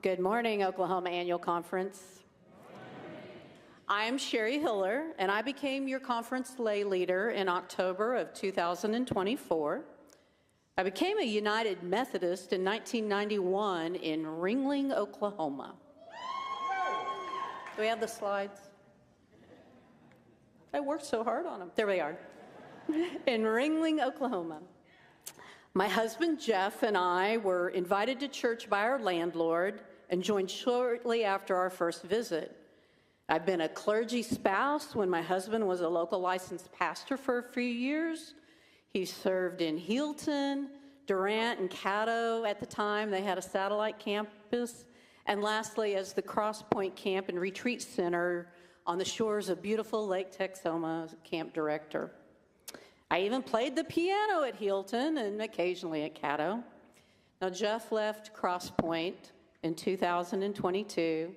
Good morning, Oklahoma Annual Conference. I am Sharri Hiller, and I became your conference lay leader in October of 2024. I became a United Methodist in 1991 in Ringling, Oklahoma. Do we have the slides? I worked so hard on them. There we are. In Ringling, Oklahoma. My husband, Jeff, and I were invited to church by our landlord and joined shortly after our first visit. I've been a clergy spouse when my husband was a local licensed pastor for a few years. He served in Healdton, Durant, and Caddo at the time. They had a satellite campus. And lastly, as the Cross Point Camp and Retreat Center on the shores of beautiful Lake Texoma as camp director. I even played the piano at Healdton and occasionally at Caddo. Now, Jeff left Cross Point in 2022,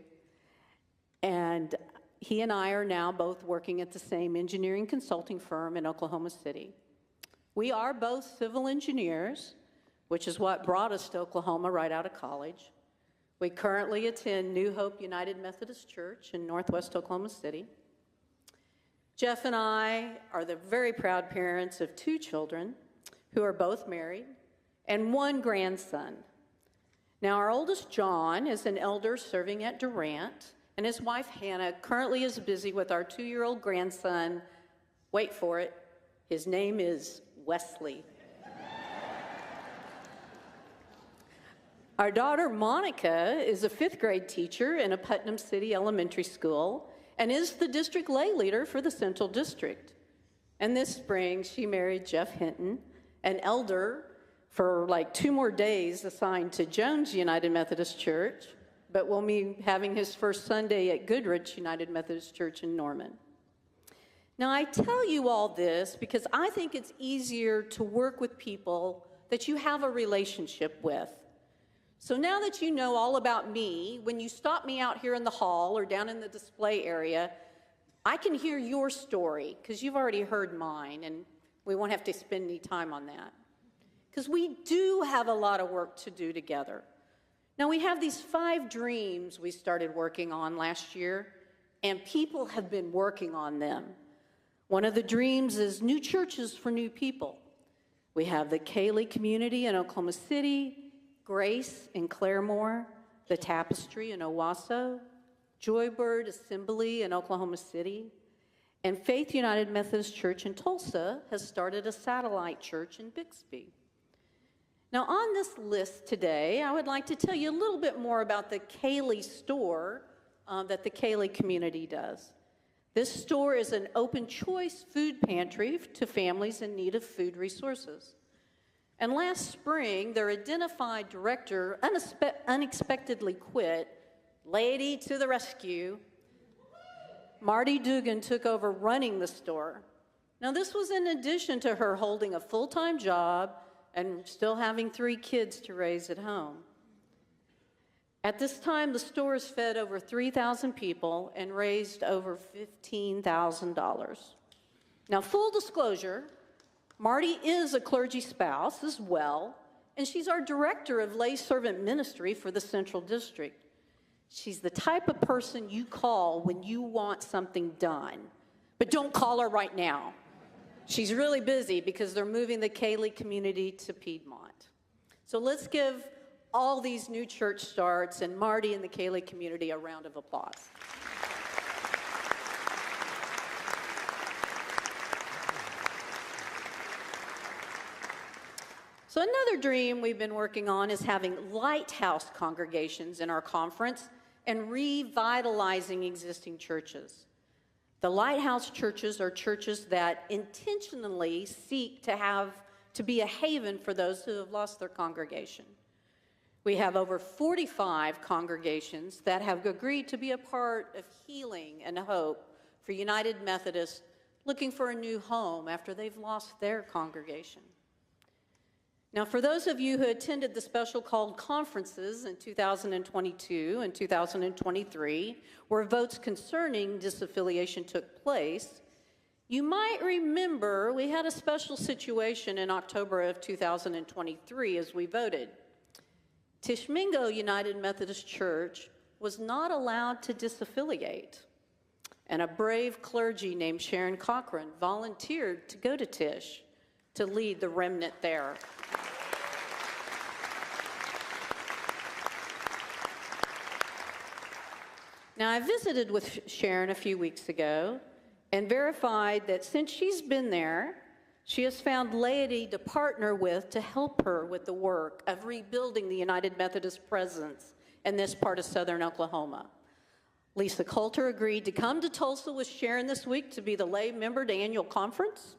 and he and I are now both working at the same engineering consulting firm in Oklahoma City. We are both civil engineers, which is what brought us to Oklahoma right out of college. We currently attend New Hope United Methodist Church in Northwest Oklahoma City. Jeff and I are the very proud parents of 2 children who are both married and 1 grandson. Now, our oldest, John, is an elder serving at Durant, and his wife, Hannah, currently is busy with our 2-year-old grandson. Wait for it. His name is Wesley. Our daughter, Monica, is a 5th grade teacher in a Putnam City elementary school and is the district lay leader for the Central District. And this spring, she married Jeff Hinton, an elder for like 2 more days assigned to Jones United Methodist Church, but will be having his first Sunday at Goodrich United Methodist Church in Norman. Now, I tell you all this because I think it's easier to work with people that you have a relationship with. So now that you know all about me, when you stop me out here in the hall or down in the display area, I can hear your story because you've already heard mine, and we won't have to spend any time on that. Because we do have a lot of work to do together. Now, we have these 5 dreams we started working on last year, and people have been working on them. One of the dreams is new churches for new people. We have the Kaylee community in Oklahoma City, Grace in Claremore, the Tapestry in Owasso, Joybird Assembly in Oklahoma City, and Faith United Methodist Church in Tulsa has started a satellite church in Bixby. Now, on this list today, I would like to tell you a little bit more about the Kaylee store that the Kaylee community does. This store is an open choice food pantry to families in need of food resources. And last spring, their identified director unexpectedly quit. Laity to the rescue. Marty Dugan took over running the store. Now, this was in addition to her holding a full-time job and still having 3 kids to raise at home. At this time, the store has fed over 3,000 people and raised over $15,000. Now, full disclosure, Marty is a clergy spouse as well, and she's our director of lay servant ministry for the Central District. She's the type of person you call when you want something done, but don't call her right now. She's really busy because they're moving the Kaylee community to Piedmont. So let's give all these new church starts and Marty and the Kaylee community a round of applause. So another dream we've been working on is having lighthouse congregations in our conference and revitalizing existing churches. The lighthouse churches are churches that intentionally seek to be a haven for those who have lost their congregation. We have over 45 congregations that have agreed to be a part of healing and hope for United Methodists looking for a new home after they've lost their congregation. Now, for those of you who attended the special called conferences in 2022 and 2023, where votes concerning disaffiliation took place, you might remember we had a special situation in October of 2023 as we voted. Tishmingo United Methodist Church was not allowed to disaffiliate, and a brave clergy named Sharon Cochran volunteered to go to Tish to lead the remnant there. Now, I visited with Sharon a few weeks ago and verified that since she's been there, she has found Laity to partner with to help her with the work of rebuilding the United Methodist presence in this part of southern Oklahoma. Lisa Coulter agreed to come to Tulsa with Sharon this week to be the lay member to annual conference.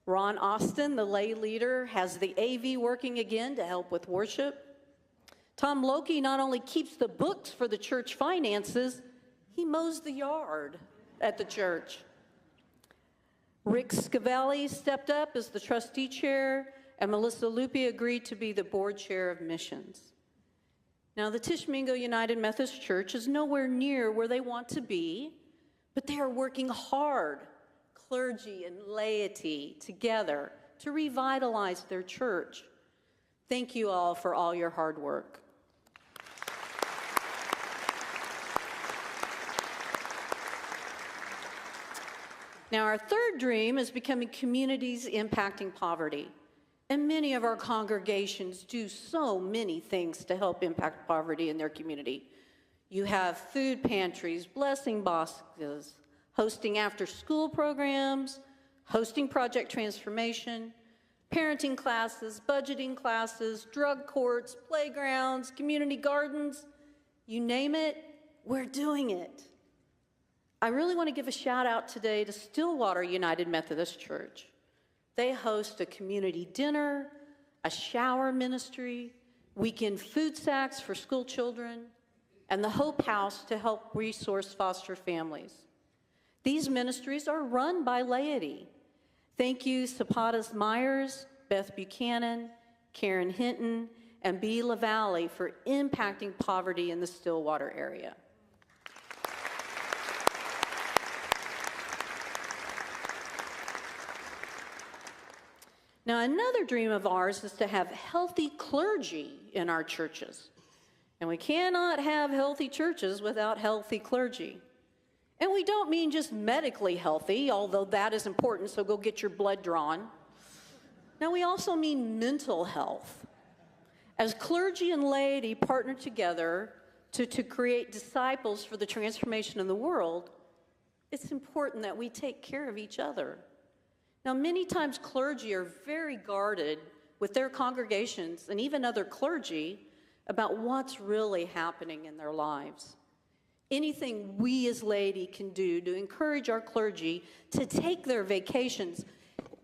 Ron Austin, the lay leader, has the AV working again to help with worship. Tom Loki not only keeps the books for the church finances, he mows the yard at the church. Rick Scavelli stepped up as the trustee chair, and Melissa Lupi agreed to be the board chair of missions. Now, the Tishmingo United Methodist Church is nowhere near where they want to be, but they are working hard, clergy and laity together, to revitalize their church. Thank you all for all your hard work. Now, our third dream is becoming communities impacting poverty. And many of our congregations do so many things to help impact poverty in their community. You have food pantries, blessing boxes, hosting after-school programs, hosting project transformation, parenting classes, budgeting classes, drug courts, playgrounds, community gardens. You name it, we're doing it. I really want to give a shout out today to Stillwater United Methodist Church. They host a community dinner, a shower ministry, weekend food sacks for school children, and the Hope House to help resource foster families. These ministries are run by laity. Thank you, Zapatas Myers, Beth Buchanan, Karen Hinton, and B. LaValle for impacting poverty in the Stillwater area. Now, another dream of ours is to have healthy clergy in our churches. And we cannot have healthy churches without healthy clergy. And we don't mean just medically healthy, although that is important, so go get your blood drawn. Now, we also mean mental health. As clergy and laity partner together to create disciples for the transformation of the world, it's important that we take care of each other. Now, many times clergy are very guarded with their congregations and even other clergy about what's really happening in their lives. Anything we as laity can do to encourage our clergy to take their vacations,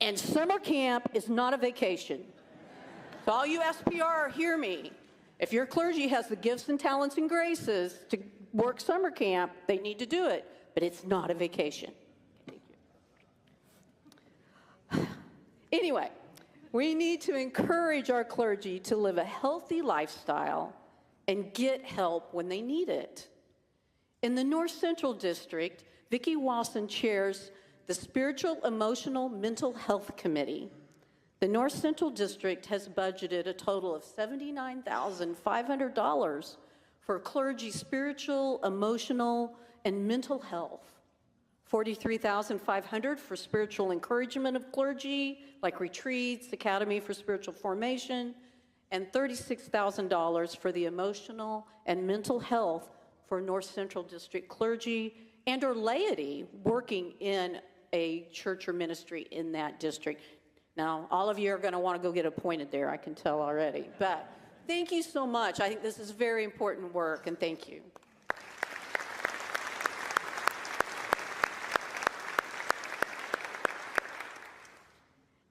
and summer camp is not a vacation. So all you SPR, hear me. If your clergy has the gifts and talents and graces to work summer camp, they need to do it, but it's not a vacation. Anyway, we need to encourage our clergy to live a healthy lifestyle and get help when they need it. In the North Central District, Vicki Wasson chairs the Spiritual, Emotional, Mental Health Committee. The North Central District has budgeted a total of $79,500 for clergy spiritual, emotional, and mental health. $43,500 for spiritual encouragement of clergy, like retreats, Academy for Spiritual Formation, and $36,000 for the emotional and mental health for North Central District clergy and or laity working in a church or ministry in that district. Now, all of you are going to want to go get appointed there, I can tell already. But thank you so much. I think this is very important work, and thank you.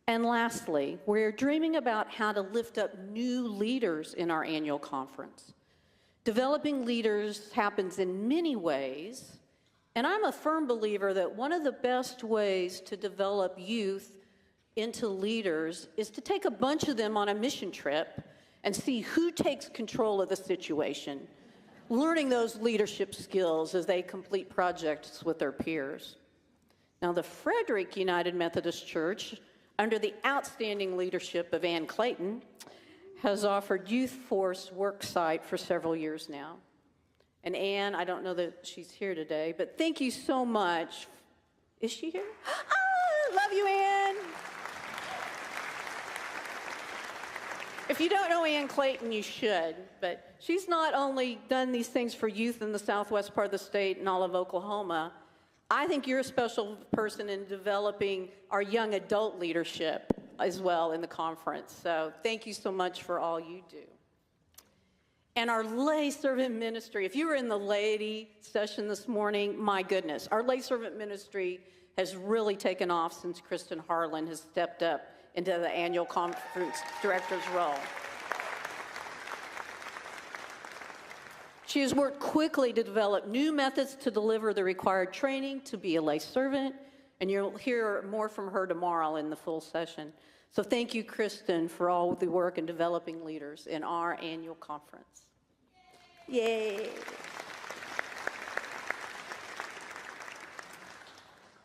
And lastly, we're dreaming about how to lift up new leaders in our annual conference. Developing leaders happens in many ways, and I'm a firm believer that one of the best ways to develop youth into leaders is to take a bunch of them on a mission trip and see who takes control of the situation, learning those leadership skills as they complete projects with their peers. Now, the Frederick United Methodist Church, under the outstanding leadership of Ann Clayton, has offered Youth Force Worksite for several years now. And Ann, I don't know that she's here today, but thank you so much. Is she here? Ah, love you, Ann. If you don't know Ann Clayton, you should, but she's not only done these things for youth in the southwest part of the state and all of Oklahoma. I think you're a special person in developing our young adult leadership as well in the conference. So thank you so much for all you do. And our lay servant ministry, if you were in the Laity session this morning, my goodness, our lay servant ministry has really taken off since Kristen Harlan has stepped up into the annual conference director's role. She has worked quickly to develop new methods to deliver the required training to be a lay servant, and you'll hear more from her tomorrow in the full session. So thank you, Kristen, for all the work in developing leaders in our annual conference. Yay!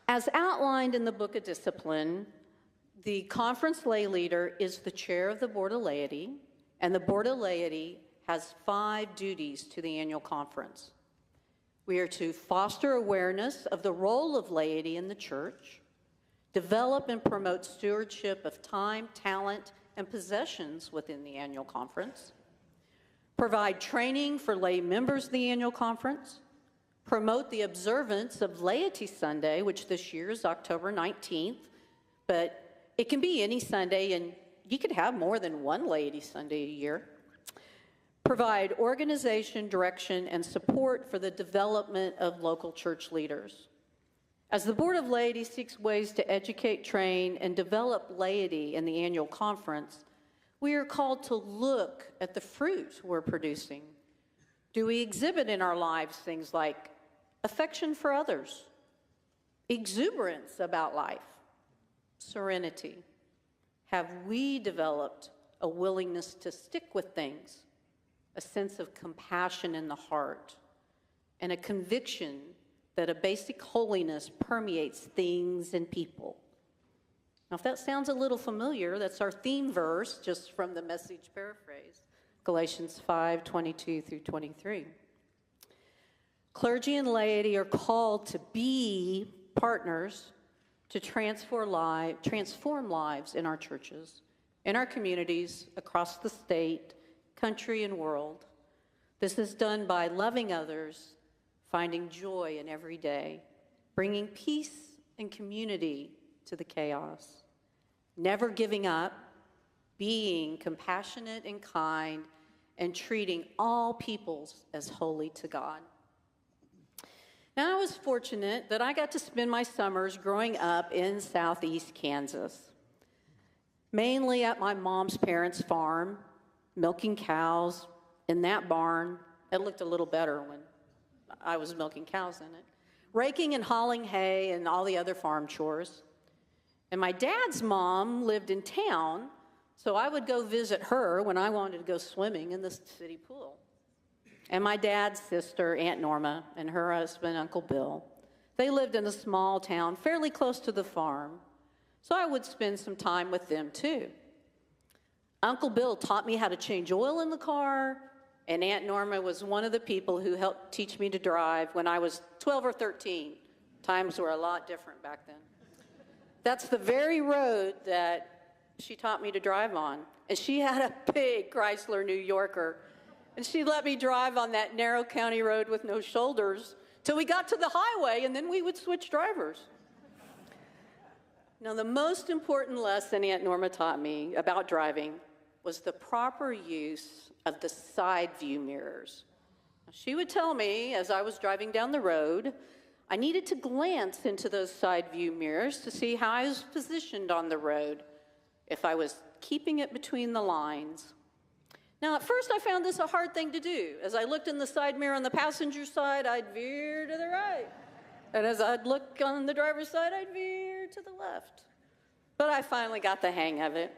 As outlined in the Book of Discipline, the conference lay leader is the chair of the Board of Laity, and the Board of Laity has 5 duties to the annual conference. We are to foster awareness of the role of laity in the church, develop and promote stewardship of time, talent, and possessions within the annual conference, provide training for lay members of the annual conference, promote the observance of Laity Sunday, which this year is October 19th, but it can be any Sunday, and you could have more than one Laity Sunday a year. Provide organization, direction, and support for the development of local church leaders. As the Board of Laity seeks ways to educate, train, and develop laity in the annual conference, we are called to look at the fruit we're producing. Do we exhibit in our lives things like affection for others, exuberance about life, serenity? Have we developed a willingness to stick with things, a sense of compassion in the heart, and a conviction that a basic holiness permeates things and people? Now, if that sounds a little familiar, that's our theme verse, just from the Message paraphrase, Galatians 5:22 through 23. Clergy and laity are called to be partners to transform lives in our churches, in our communities, across the state, country, and world. This is done by loving others, finding joy in every day, bringing peace and community to the chaos, never giving up, being compassionate and kind, and treating all peoples as holy to God. Now, I was fortunate that I got to spend my summers growing up in southeast Kansas, mainly at my mom's parents' farm, milking cows in that barn. It looked a little better when I was milking cows in it, raking and hauling hay and all the other farm chores. And my dad's mom lived in town, so I would go visit her when I wanted to go swimming in the city pool. And my dad's sister, Aunt Norma, and her husband, Uncle Bill, they lived in a small town fairly close to the farm, so I would spend some time with them too. Uncle Bill taught me how to change oil in the car, and Aunt Norma was one of the people who helped teach me to drive when I was 12 or 13. Times were a lot different back then. That's the very road that she taught me to drive on. And she had a big Chrysler New Yorker, and she let me drive on that narrow county road with no shoulders till we got to the highway, and then we would switch drivers. Now, the most important lesson Aunt Norma taught me about driving was the proper use of the side view mirrors. She would tell me as I was driving down the road, I needed to glance into those side view mirrors to see how I was positioned on the road, if I was keeping it between the lines. Now, at first I found this a hard thing to do. As I looked in the side mirror on the passenger side, I'd veer to the right. And as I'd look on the driver's side, I'd veer to the left. But I finally got the hang of it.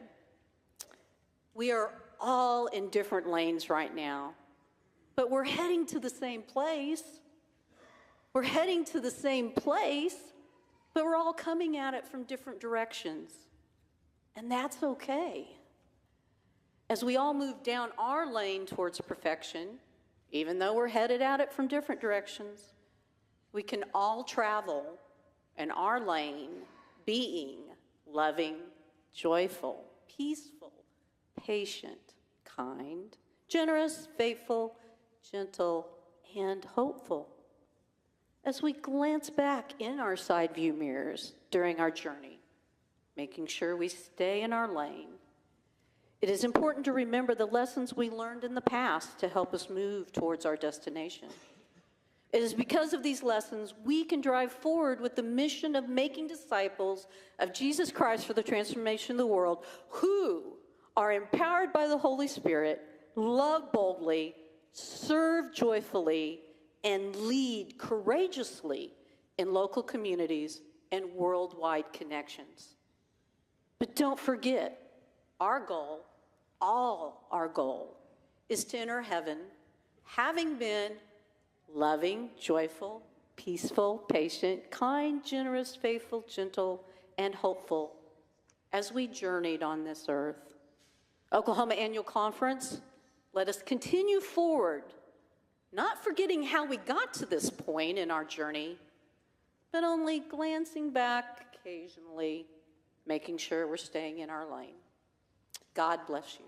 We are all in different lanes right now, but we're heading to the same place. We're heading to the same place, but we're all coming at it from different directions. And that's okay. as we all move down our lane towards perfection, even though we're headed at it from different directions, we can all travel in our lane being loving, joyful, peaceful, patient, kind, generous, faithful, gentle, and hopeful. As we glance back in our side view mirrors during our journey, making sure we stay in our lane, it is important to remember the lessons we learned in the past to help us move towards our destination. It is because of these lessons we can drive forward with the mission of making disciples of Jesus Christ for the transformation of the world, who are empowered by the Holy Spirit, love boldly, serve joyfully, and lead courageously in local communities and worldwide connections. But don't forget, our goal, our goal, is to enter heaven having been loving, joyful, peaceful, patient, kind, generous, faithful, gentle, and hopeful as we journeyed on this earth. Oklahoma Annual Conference, let us continue forward, not forgetting how we got to this point in our journey, but only glancing back occasionally, making sure we're staying in our lane. God bless you.